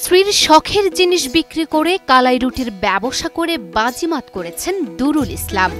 স্ত্রীর শখের জিনিস বিক্রি করে কালাই রুটির ব্যবসা করে বাজিমাত করেছেন দুরুল ইসলাম।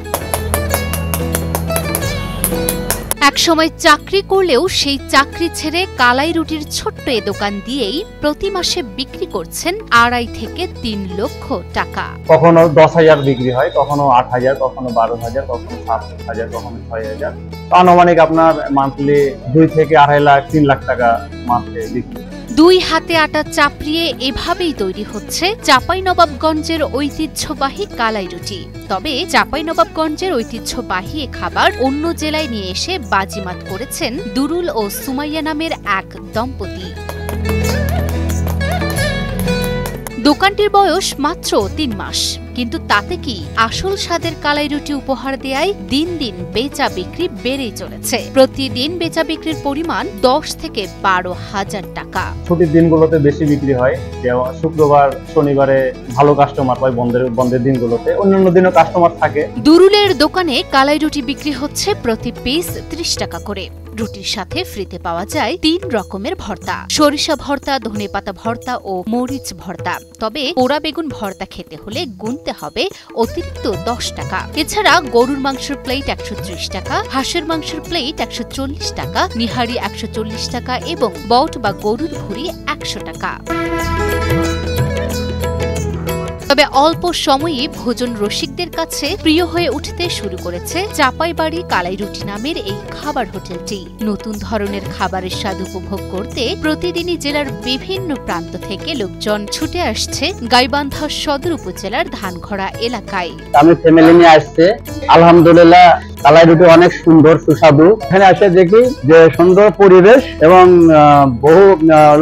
একসময় চাকরি করলেও সেই চাকরি ছেড়ে কালাই রুটির ছোট্ট এ দোকান দিয়েই প্রতি মাসে বিক্রি করছেন 2.5 থেকে 3 লক্ষ টাকা। কখনো 10,000 বিক্রি হয়, কখনো 8,000, কখনো 12,000, কখনো 7,000, কখনো 6,000। আনুমানিক আপনার মান্থলি 2 থেকে 2.5 লাখ 3 লাখ টাকা মাসে বিক্রি। 2 হাতে আটা চাপড়িয়ে এভাবেই তৈরি হচ্ছে চাঁপাইনবাবগঞ্জের ঐতিহ্যবাহী কালাই রুটি। তবে চাঁপাইনবাবগঞ্জের ঐতিহ্যবাহী এ খাবার অন্য জেলায় নিয়ে এসে বাজিমাত করেছেন দুরুল ও সুমাইয়া নামের এক দম্পতি। দোকানটির বয়স মাত্র 3 মাস, কিন্তু তাতে কি আসল স্বাদের কালাই রুটি উপহার দেয়ায় দিন দিন বেচা বিক্রি বেড়েই চলেছে। প্রতিদিন বেচা বিক্রির পরিমাণ 10 থেকে 12,000 টাকা। ছুটির দিনগুলোতে বেশি বিক্রি হয়, যেমন শুক্রবার শনিবারে ভালো কাস্টমার পায়, বন্ধের দিনগুলোতে অন্যান্য দিনও কাস্টমার থাকে। দুরুলের দোকানে কালাই রুটি বিক্রি হচ্ছে প্রতি পিস 30 টাকা করে। রুটির সাথে ফ্রিতে পাওয়া যায় 3 রকমের ভর্তা: সরিষা ভর্তা, ধনেপাতা ভর্তা ও মরিচ ভর্তা। তবে পোড়া বেগুন ভর্তা খেতে হলে গুনতে হবে অতিরিক্ত 10 টাকা। এছাড়া গরুর মাংসের প্লেট 130 টাকা, হাঁসের মাংসের প্লেট 140 টাকা, নিহারি 140 টাকা এবং বট বা গরুর ভুঁড়ি 100 টাকা। তবে অল্প সময়ে ভোজন রসিকদের কাছে প্রিয় হয়ে উঠতে শুরু করেছে চাঁপাইবাড়ি কালাই রুটি নামের এই খাবার হোটেলটি। নতুন ধরনের খাবারের স্বাদ উপভোগ করতে প্রতিদিনই জেলার বিভিন্ন প্রান্ত থেকে লোকজন ছুটে আসছে গাইবান্ধা সদর উপজেলার ধানখড়া এলাকায়। আমি ফ্যামিলি নিয়ে আসছে, আলহামদুলিল্লাহ কালাই রুটি অনেক সুন্দর সুস্বাদু। এখানে এসে দেখি যে সুন্দর পরিবেশ এবং বহু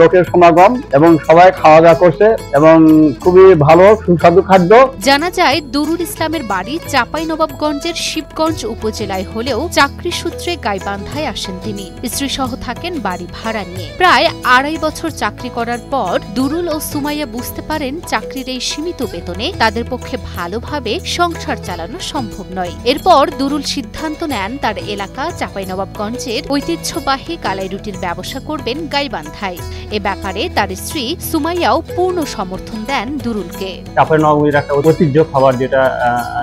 লোকের সমাগম এবং সবাই খাওয়া দাওয়া করছে এবং খুবই ভালো সুস্বাদু খাদ্য। জানা যায় দুরুল ইসলামের বাড়ি চাঁপাইনবাবগঞ্জের শিবগঞ্জ উপজেলায় হলেও চাকরি সূত্রে গাইবান্ধায় আসেন তিনি। স্ত্রী সহ থাকেন বাড়ি ভাড়া নিয়ে। প্রায় 2.5 বছর চাকরি করার পর দুরুল ও সুমাইয়া বুঝতে পারেন চাকরির এই সীমিত বেতনে তাদের পক্ষে ভালোভাবে সংসার চালানো সম্ভব নয়। এরপর দুরুল সিদ্ধান্ত নেন তার এলাকা চাঁপাইনবাবগঞ্জের ঐতিহ্যবাহী কালাই রুটির ব্যবসা করবেন গাইবান্ধায়। এ ব্যাপারে তার স্ত্রী সুমাইয়াও পূর্ণ সমর্থন দেন দুরুলকে। চাঁপাইনবাবগঞ্জের একটা ঐতিহ্য খাবার, যেটা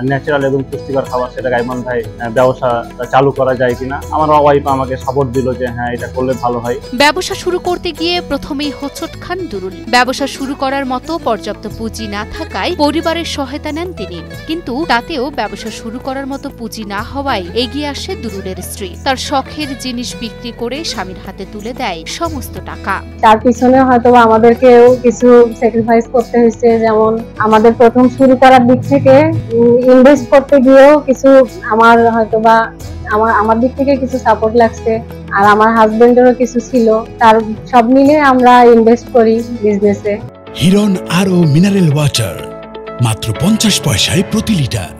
ন্যাচারাল এবং পুষ্টিকর খাবার, সেটা গাইবান্ধায় ব্যবসা চালু করা যায় কিনা। আমার ওয়াইফ আমাকে সাপোর্ট দিল যে হ্যাঁ, এটা করলে ভালো হয়। ব্যবসা শুরু করতে গিয়ে প্রথমেই হোঁচট খান দুরুল। ব্যবসা শুরু করার মতো পর্যাপ্ত পুঁজি না থাকায় পরিবারের সহায়তা নেন তিনি, কিন্তু তাতেও ব্যবসা শুরু করার মতো পুঁজি না হওয়ায় এগিয়ে আসে দুরুলের স্ত্রী। তার শখের জিনিস বিক্রি করে স্বামীর হাতে তুলে দেয় সমস্ত টাকা। তার পিছনে হয়তো আমাদেরকেও কিছু স্যাক্রিফাইস করতে হয়েছে, যেমন আমাদের প্রথম শুরু করার দিক থেকে ইনভেস্ট করতে গিয়েও কিছু আমার হয়তোবা আমার দিক থেকে কিছু সাপোর্ট লাগছে, আর আমার হাজবেন্ডেরও কিছু ছিল। তার সব মিলে আমরা ইনভেস্ট করি বিজনেসে। হিরন আরও মিনারেল ওয়াটার মাত্র 50 পয়সায় প্রতি লিটার।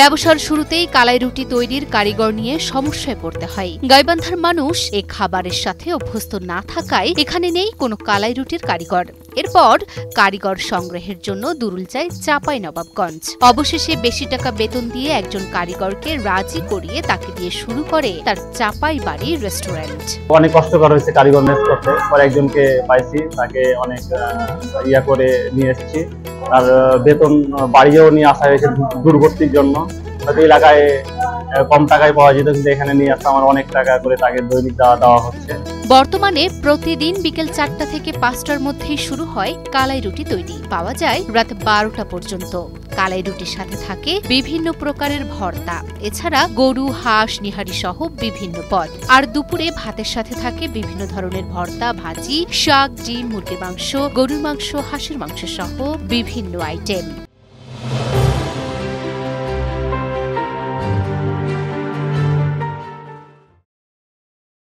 ব্যবসার শুরুতেই কালাই রুটি তৈরির কারিগর নিয়ে সমস্যায় পড়তে হয়। গাইবান্ধার মানুষ এই খাবারের সাথে অভ্যস্ত না থাকায় এখানে নেই কোনো কালাই রুটির কারিগর। এরপর কারিগর সংগ্রহের জন্য দুরুল যায় চাঁপাইনবাবগঞ্জ। অবশেষে বেশি টাকা বেতন দিয়ে একজন কারিগরকে রাজি করিয়ে তাকে দিয়ে শুরু করে তার চাঁপাইবাড়ি রেস্টুরেন্ট। অনেক কষ্টকর হয়েছে কারিগর নেস করতে, পরে একজনকে পাইছি, তাকে অনেক ইয়া করে নিয়ে এসেছি। আর বেতন বাড়িয়েও নিয়ে আসা হয়েছে দূরবর্তীর জন্য। হয়তো এলাকায় কম টাকায় পাওয়া যেত, কিন্তু এখানে নিয়ে আসতে আমার অনেক টাকা করে তাকে দৈনিক দেওয়া হচ্ছে। বর্তমানে প্রতিদিন বিকেল 4টা থেকে 5টার মধ্যেই শুরু হয় কালাই রুটি তৈরি। পাওয়া যায় রাত 12টা পর্যন্ত। কালাই রুটির সাথে থাকে বিভিন্ন প্রকারের ভর্তা, এছাড়া গরু, হাঁস, নিহারি সহ বিভিন্ন পদ। আর দুপুরে ভাতের সাথে থাকে বিভিন্ন ধরনের ভর্তা, ভাজি, শাক, ডিম, মুরগির মাংস, গরুর মাংস, হাঁসের মাংস সহ বিভিন্ন আইটেম।